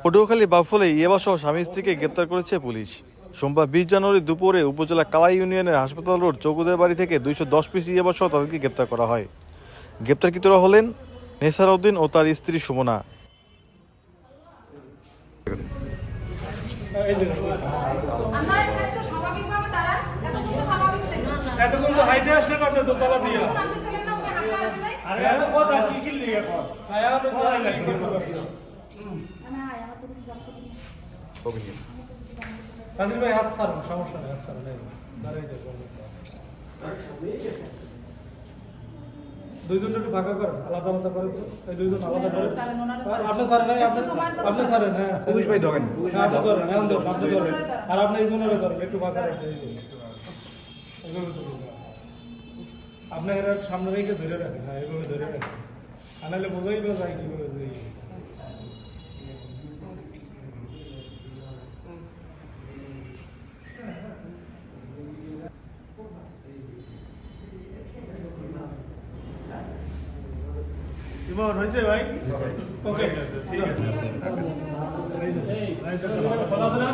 পটুয়াখালী বাউফলে ইয়াবাসহ স্বামী স্ত্রীকে গ্রেপ্তার করেছে পুলিশ। সোমবার ২০ জানুয়ারি দুপুরে উপজেলা কালাই ইউনিয়নের হাসপাতাল রোড চৌকুদের বাড়ি থেকে ২১০ পিস ইয়াবাসহ তাদেরকে গ্রেপ্তার করা হয়। গ্রেপ্তারকৃতরা হলেন নেসার উদ্দিন ও তার স্ত্রী সুমনা। দুইজন একটু ভাগা করেন, আলাদা আলাদা করে এই দুইজন আলাদা করে আপনি স্যার নাই, আপনি স্যার হ্যাঁ পুলিশ ভাই ধরেন, আপনি ধরেন, এখন ধরেন, আপনি ধরেন, আর আপনি এই জনের ধরেন একটু ভাগা রাখেন। আপনি এর সামনে রেখে ধরে রাখেন, হ্যাঁ এইভাবে ধরে রাখেন, আনালে বোঝাই যায় কিভাবে ইমন হয়েছে ভাই। ওকে ঠিক আছে, ভালো আছে না?